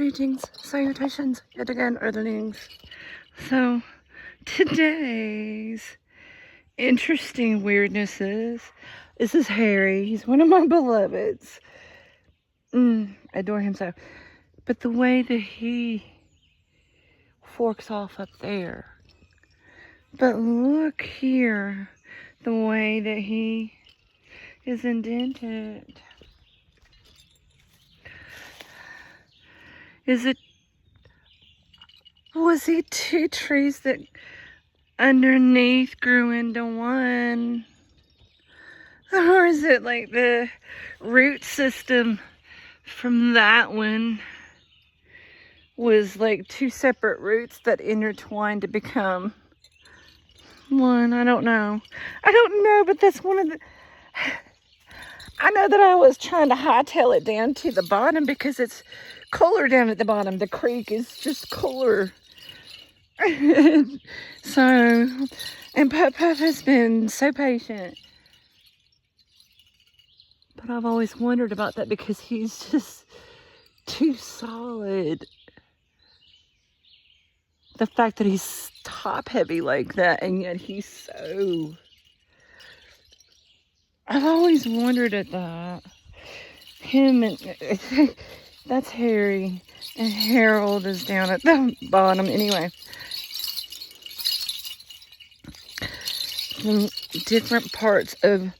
Greetings, salutations, yet again, earthlings. So, today's interesting weirdness is, this is Harry. He's one of my beloveds. Adore him so. But the way that he forks off up there. But look here, the way that he is indented. Was he two trees that underneath grew into one? Or is it like the root system from that one was like two separate roots that intertwined to become one? I don't know, but that's one of the... I know that I was trying to hightail it down to the bottom because it's cooler down at the bottom. The creek is just cooler. So, and Puff has been so patient. But I've always wondered about that because he's just too solid. The fact that he's top heavy like that, and yet he's so... I've always wondered at that. Him and... That's Harry. And Harold is down at the bottom. Anyway. From different parts of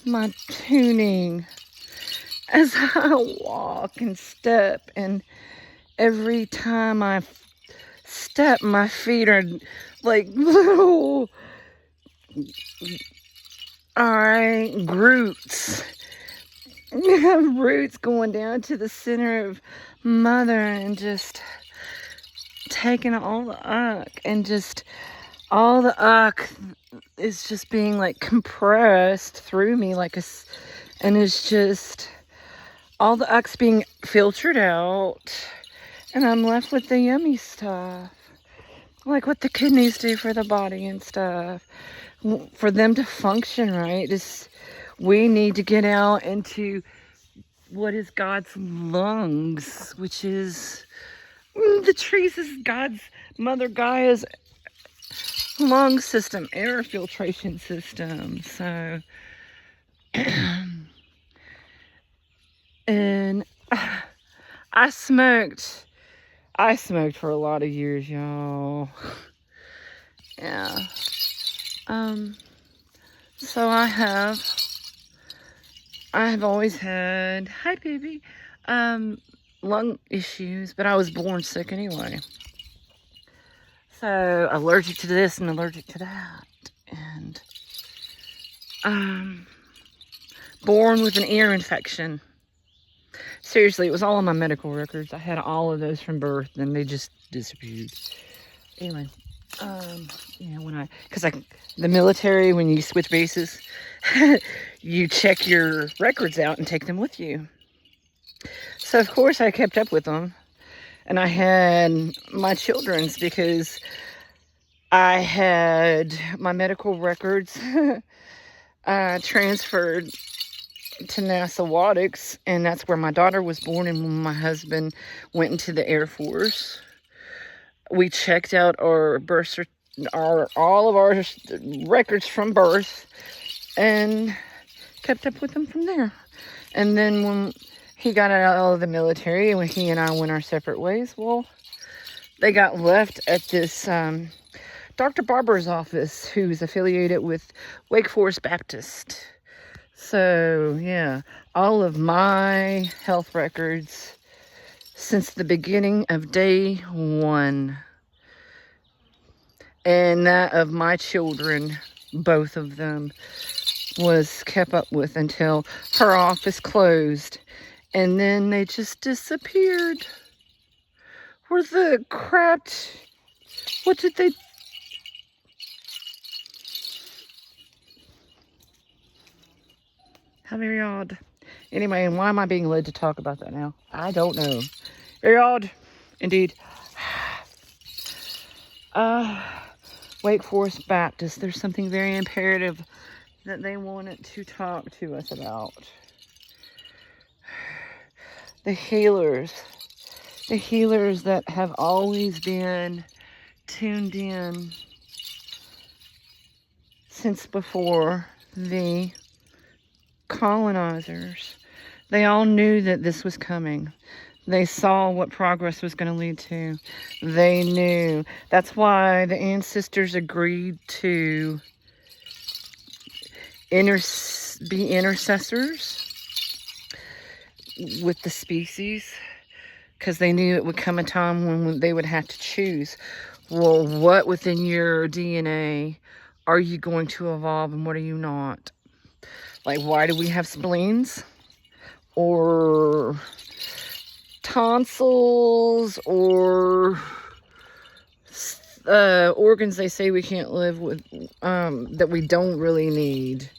my tuning. As I walk and step. And every time I step, my feet are like little... Alright, roots. Roots going down to the center of mother and just taking all the uck, and just all the uck is just being like compressed through me like a, and it's just all the uck's being filtered out, and I'm left with the yummy stuff, like what the kidneys do for the body and stuff. For them to function right, we need to get out into what is God's lungs, which is the trees is God's Mother Gaia's lung system, air filtration system. So, and I smoked for a lot of years, y'all. Yeah. So I have always had, hi baby, lung issues, but I was born sick anyway. So allergic to this and allergic to that, and born with an ear infection. Seriously, it was all on my medical records. I had all of those from birth, and they just disappeared. Anyway. You know, the military, when you switch bases, you check your records out and take them with you. So, of course, I kept up with them. And I had my children's because I had my medical records transferred to NASA Wadix, and that's where my daughter was born, and when my husband went into the Air Force. We checked out our all of our records from birth and kept up with them from there. And then when he got out of the military and when he and I went our separate ways, well, they got left at this Dr. Barber's office, who's affiliated with Wake Forest Baptist. So, yeah, all of my health records since the beginning of day one, and that of my children, both of them, was kept up with until her office closed, and then they just disappeared. Where the crap? What did they? How very odd. Anyway, and why am I being led to talk about that now? I don't know. Very odd, indeed. Wake Forest Baptist, there's something very imperative that they wanted to talk to us about. The healers. the healers that have always been tuned in since before the colonizers. They all knew that this was coming. They saw what progress was going to lead to. They knew. That's why the ancestors agreed to be intercessors with the species, because they knew it would come a time when they would have to choose. Well, what within your DNA are you going to evolve and what are you not? Like, why do we have spleens? Or tonsils? Or organs they say we can't live with, that we don't really need?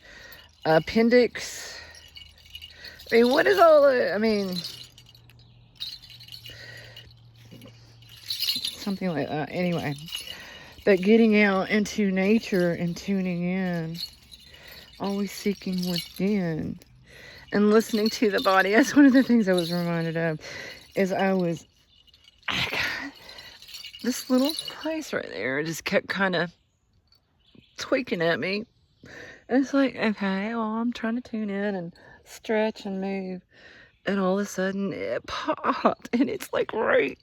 Appendix? I mean, what is all the, I mean, something like that. Anyway, but getting out into nature and tuning in, always seeking within and listening to the body. That's one of the things I was reminded of, is I got this little place right there just kept kind of tweaking at me. And it's like, okay, well, I'm trying to tune in and stretch and move. And all of a sudden it popped, and it's like right,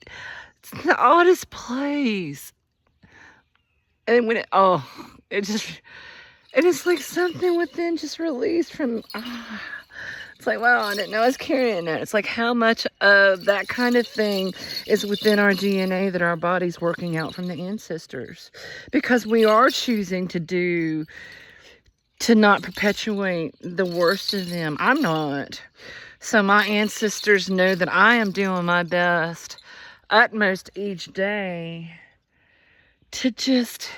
it's the oddest place. And when it's like something within just released from, it's like, wow, I didn't know I was carrying that. It's like how much of that kind of thing is within our DNA that our body's working out from the ancestors. Because we are choosing to not perpetuate the worst of them. I'm not. So my ancestors know that I am doing my best, utmost each day, to just,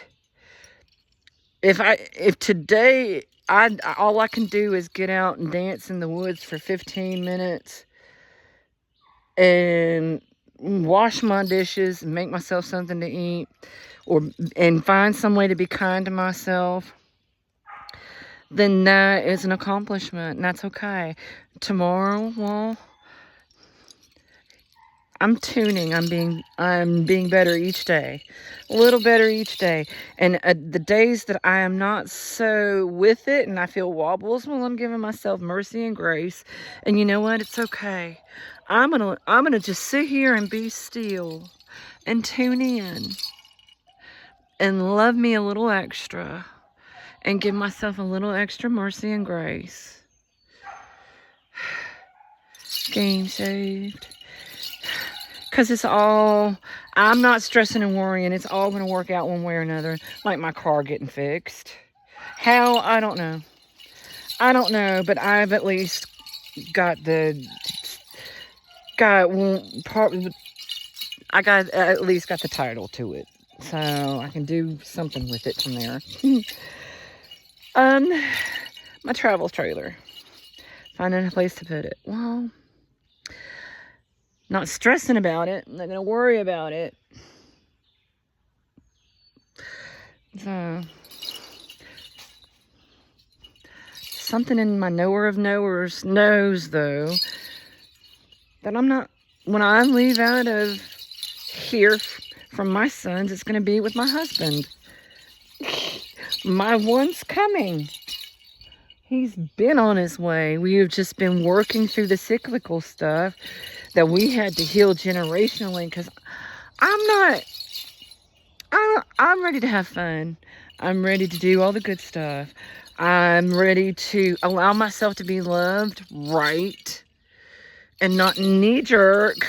if today all I can do is get out and dance in the woods for 15 minutes and wash my dishes and make myself something to eat, and find some way to be kind to myself, then that is an accomplishment, and that's okay. Tomorrow, well, I'm tuning. I'm being better each day, a little better each day. And the days that I am not so with it and I feel wobbles, well, I'm giving myself mercy and grace. And you know what? It's okay. I'm gonna just sit here and be still and tune in and love me a little extra and give myself a little extra mercy and grace. Game saved. Because it's all, I'm not stressing and worrying. It's all going to work out one way or another. Like my car getting fixed. How? I don't know. I don't know, but I've at least got at least got the title to it. So I can do something with it from there. My travel trailer. Finding a place to put it. Well, not stressing about it. I'm not going to worry about it. So, something in my knower of knowers knows, though, that I'm not, when I leave out of here from my sons, it's going to be with my husband. My one's coming. He's been on his way. We have just been working through the cyclical stuff that we had to heal generationally, because I'm ready to have fun. I'm ready to do all the good stuff. I'm ready to allow myself to be loved right and not knee-jerk,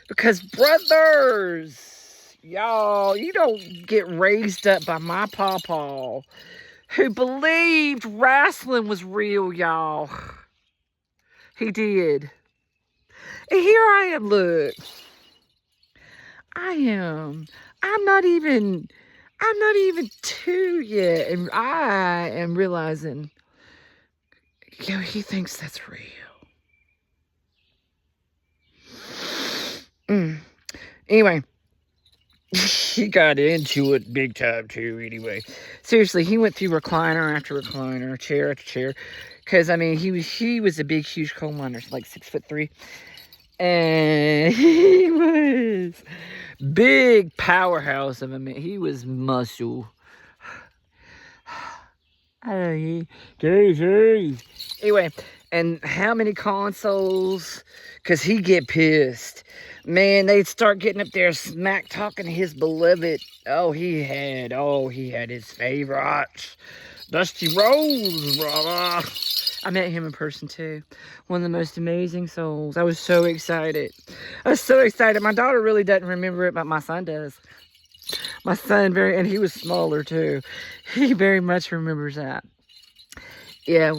because brothers, y'all, you don't get raised up by my pawpaw, who believed wrestling was real, y'all. He did. And here I am, look. I'm not even 2 yet, and I am realizing, he thinks that's real. Anyway, he got into it big time too. Anyway, seriously, he went through recliner after recliner, chair after chair, because I mean, he was a big, huge coal miner, like 6'3". And he was big powerhouse of a man. He was muscle. Anyway, and how many consoles? Because he get pissed. Man, they'd start getting up there smack talking to his beloved. He had his favorites. Dusty Rose, brother. I met him in person too. One of the most amazing souls. I was so excited. My daughter really doesn't remember it, but my son does. My son and he was smaller too. He very much remembers that. Yeah,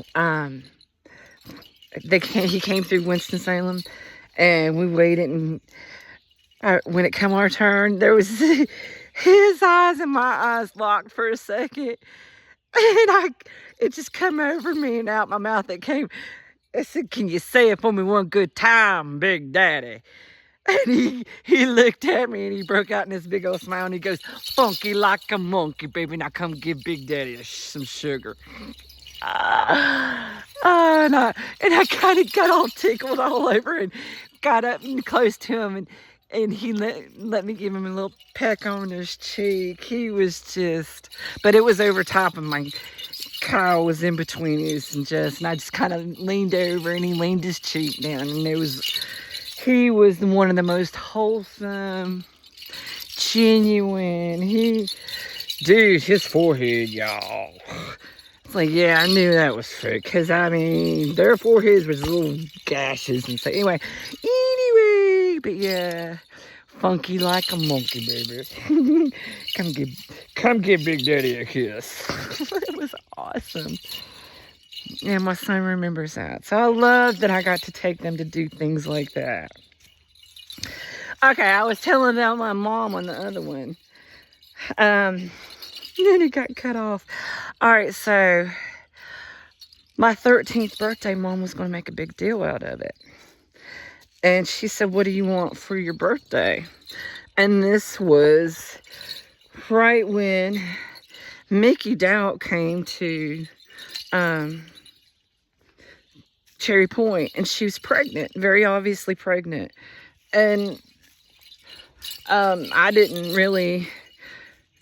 he came through Winston-Salem, and we waited, and when it come our turn, there was his eyes and my eyes locked for a second, and it just come over me and out my mouth. It came. I said, "Can you say it for me one good time, Big Daddy?" And he looked at me and he broke out in this big old smile and he goes, "Funky like a monkey, baby. Now come give Big Daddy some sugar." And I kind of got all tickled all over and got up and close to him, and he let me give him a little peck on his cheek. He was just, but it was over top of my, Kyle was in between us and I just kind of leaned over and he leaned his cheek down, and he was one of the most wholesome, genuine. Dude, his forehead, y'all. It's like, yeah, I knew that was fake. Because, I mean, their foreheads was little gashes and so. Anyway, but yeah. Funky like a monkey, baby. Come give Big Daddy a kiss. It was awesome. Yeah, my son remembers that. So I love that I got to take them to do things like that. Okay, I was telling about my mom on the other one. Then it got cut off. All right, so my 13th birthday, Mom was going to make a big deal out of it. And she said, "What do you want for your birthday?" And this was right when Mickey Doubt came to Cherry Point, and she was pregnant, very obviously pregnant. And I didn't really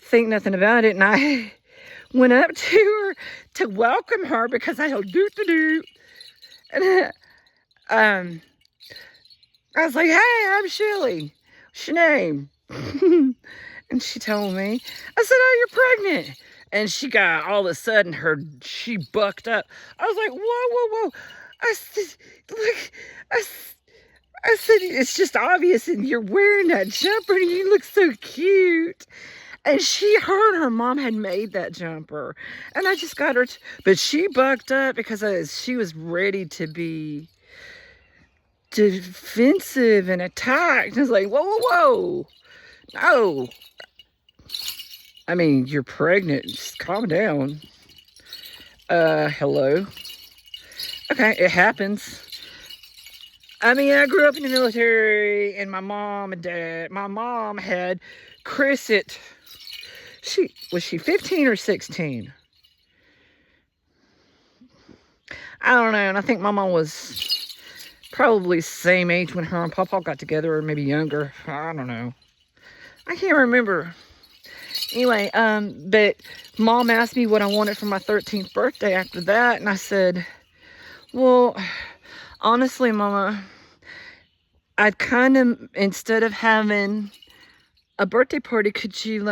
think nothing about it, and I went up to her to welcome her because I held do. And I was like, "Hey, I'm Shelly. What's your name?" And she told me. I said, "Oh, you're pregnant." And she got, all of a sudden, she bucked up. I was like, whoa. I said, look, I said, "It's just obvious, and you're wearing that jumper, and you look so cute." And her and her mom had made that jumper. And I just got her, but she bucked up because she was ready to be defensive and attacked. I was like, whoa. No. I mean, you're pregnant. Just calm down. Hello. Okay, it happens. I mean, I grew up in the military, and my mom had Chris at, was she 15 or 16? I don't know, and I think my mom was probably same age when her and Papa got together, or maybe younger. I don't know. I can't remember. Anyway, but Mom asked me what I wanted for my 13th birthday after that, and I said, "Well, honestly, Mama, I'd kind of, instead of having a birthday party, could you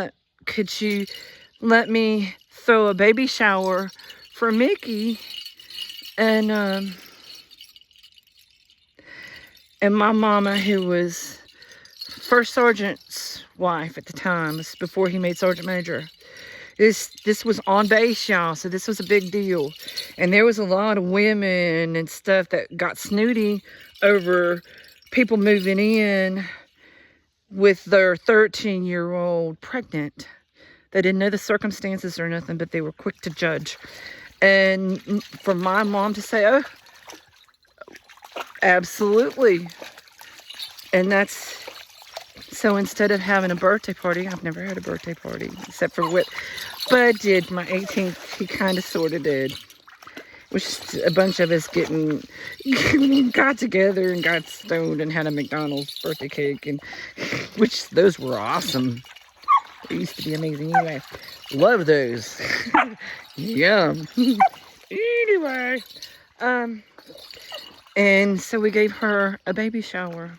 let me throw a baby shower for Mickey?" And my mama, who was first sergeant's wife at the time, this before he made sergeant major, this was on base, y'all, so this was a big deal. And there was a lot of women and stuff that got snooty over people moving in with their 13-year-old pregnant. They didn't know the circumstances or nothing, but they were quick to judge. And for my mom to say, "Oh, absolutely." And that's, so instead of having a birthday party, I've never had a birthday party, except for what Bud did my 18th. He kind of sort of did. which a bunch of us got together and got stoned and had a McDonald's birthday cake, and which those were awesome. They used to be amazing anyway. Love those. Yum. Anyway, and so we gave her a baby shower,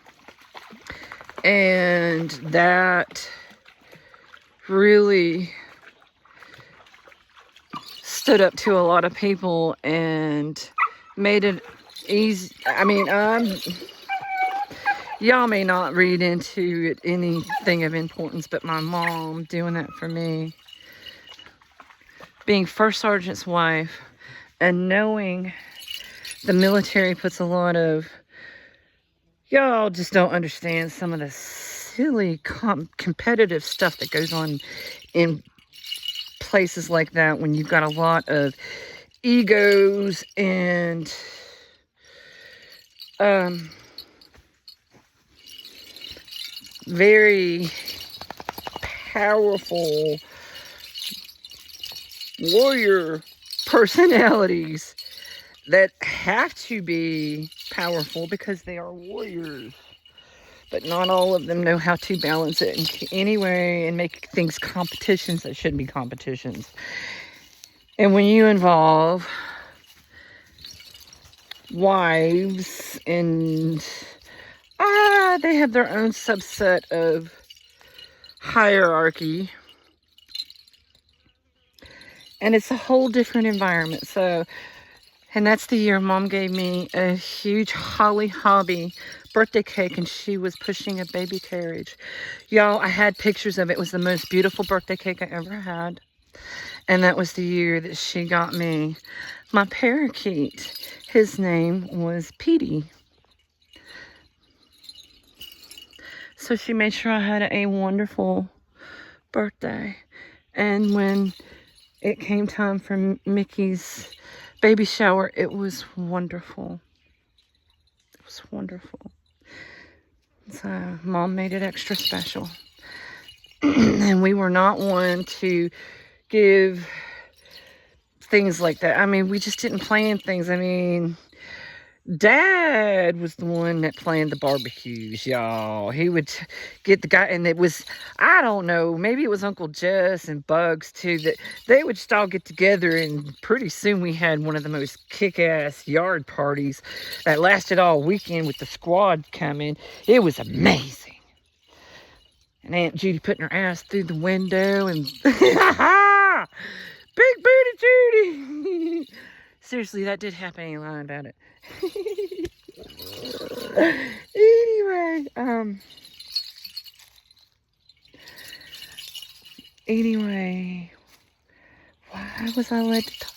and that really stood up to a lot of people and made it easy. I mean, y'all may not read into it anything of importance, but my mom doing that for me, being first sergeant's wife, and knowing the military puts a lot of, y'all just don't understand some of the silly competitive stuff that goes on in places like that, when you've got a lot of egos and very powerful warrior personalities that have to be powerful because they are warriors. But not all of them know how to balance it in any way and make things competitions that shouldn't be competitions. And when you involve wives and they have their own subset of hierarchy, and it's a whole different environment. So, and that's the year Mom gave me a huge Holly Hobby birthday cake, and she was pushing a baby carriage. Y'all, I had pictures of it. It was the most beautiful birthday cake I ever had. And that was the year that she got me my parakeet. His name was Petey. So she made sure I had a wonderful birthday. And when it came time for Mickey's baby shower, it was wonderful. It was wonderful. So Mom made it extra special. And we were not one to give things like that. I mean, we just didn't plan things. I mean, Dad was the one that planned the barbecues, y'all. He would get the guy, and it was, I don't know, maybe it was Uncle Jess and Bugs too, that they would just all get together, and pretty soon we had one of the most kick-ass yard parties that lasted all weekend with the squad coming. It was amazing. And Aunt Judy putting her ass through the window, and big booty Judy. Seriously, that did happen. I ain't lying about it. Anyway, why was I led to talk?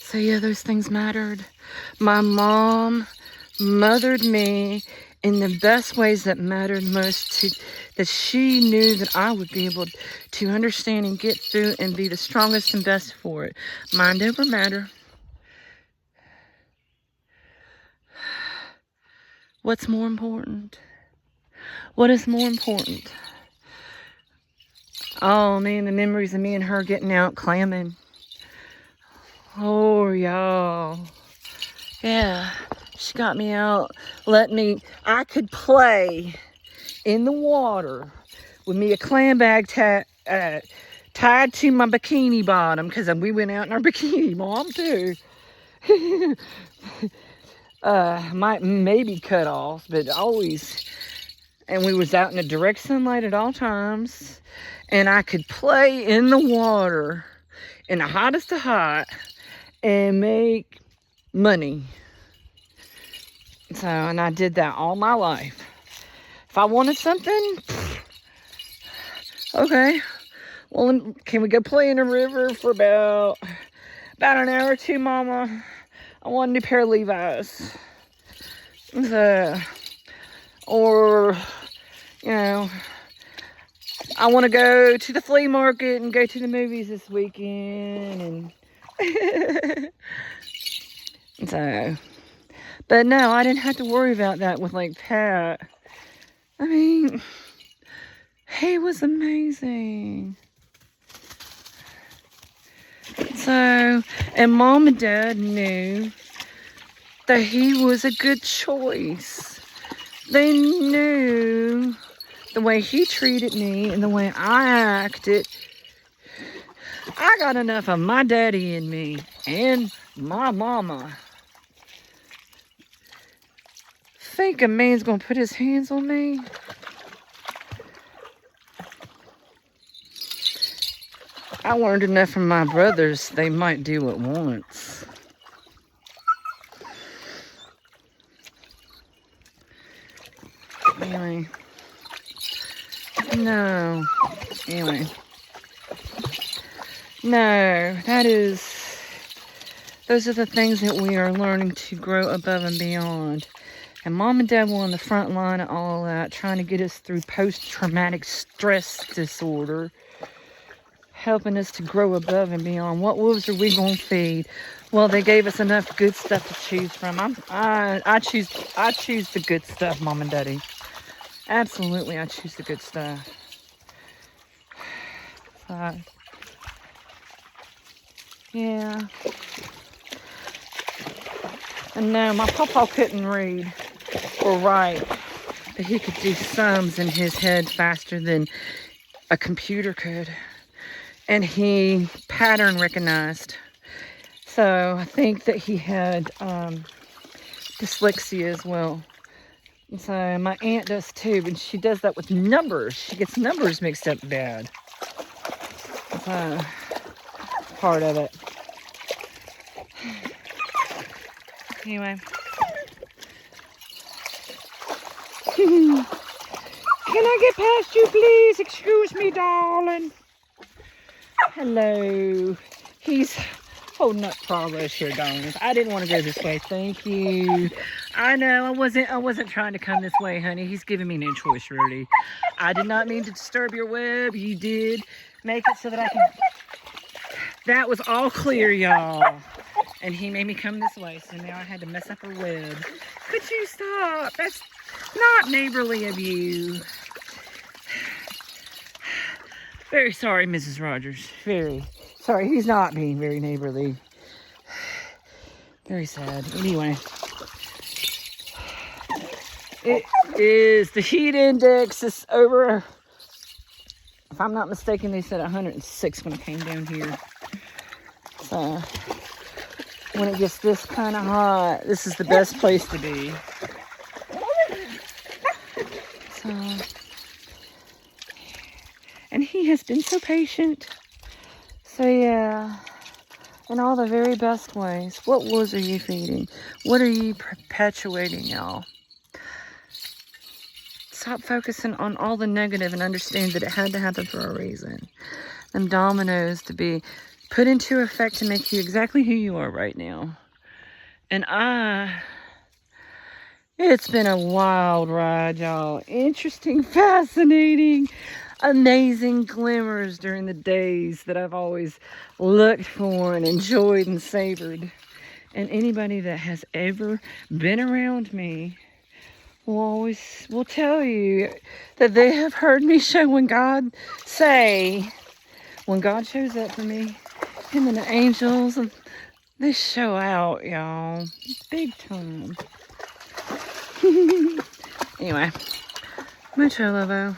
So yeah, those things mattered. My mom mothered me in the best ways that mattered most, that she knew that I would be able to understand and get through and be the strongest and best for it. Mind over matter. What's more important? What is more important? Oh man, the memories of me and her getting out clamming. Oh y'all. Yeah. She got me out, I could play in the water with me a clam bag tied to my bikini bottom, because we went out in our bikini, Mom, too. Might maybe cut off, but always. And we was out in the direct sunlight at all times, and I could play in the water in the hottest of hot and make money. So, and I did that all my life. If I wanted something, okay, well, can we go play in the river for about an hour or two, Mama? I want a new pair of Levi's. So, or, you know, I want to go to the flea market and go to the movies this weekend. And so... But no, I didn't have to worry about that with like Pat. I mean, he was amazing. So, and Mom and Dad knew that he was a good choice. They knew the way he treated me and the way I acted. I got enough of my daddy in me and my mama. Think a man's gonna put his hands on me? I learned enough from my brothers, they might do it once. Anyway. No. Anyway. No, those are the things that we are learning to grow above and beyond. And Mom and Dad were on the front line of all that, trying to get us through post-traumatic stress disorder, helping us to grow above and beyond. What wolves are we going to feed? Well, they gave us enough good stuff to choose from. I choose the good stuff, Mom and Daddy. Absolutely, I choose the good stuff. Yeah. And no, my papa couldn't read or write, but he could do sums in his head faster than a computer could. And he pattern recognized. So I think that he had dyslexia as well. And so my aunt does too, and she does that with numbers. She gets numbers mixed up bad. So part of it. Anyway. Can I get past you, please? Excuse me, darling. Hello. He's holding up progress here, darling. I didn't want to go this way. Thank you. I know I wasn't trying to come this way, honey. He's giving me no choice, really. I did not mean to disturb your web. You did make it so that I can. That was all clear, y'all. And he made me come this way, so now I had to mess up her web. Could you stop? That's not neighborly of you. Very sorry, Mrs. Rogers. Very sorry. He's not being very neighborly. Very sad. Anyway. It is, the heat index is over, if I'm not mistaken, they said 106 when I came down here. So, when it gets this kind of hot, this is the best place to be. So, and he has been so patient. So yeah, in all the very best ways. What wolves are you feeding? What are you perpetuating, y'all? Stop focusing on all the negative and understand that it had to happen for a reason. Them dominoes to be put into effect to make you exactly who you are right now. And it's been a wild ride, y'all. Interesting, fascinating, amazing glimmers during the days that I've always looked for and enjoyed and savored. And anybody that has ever been around me will tell you that they have heard me show when God shows up for me, him and the angels, and they show out, y'all, big time. Anyway, mucho lovo.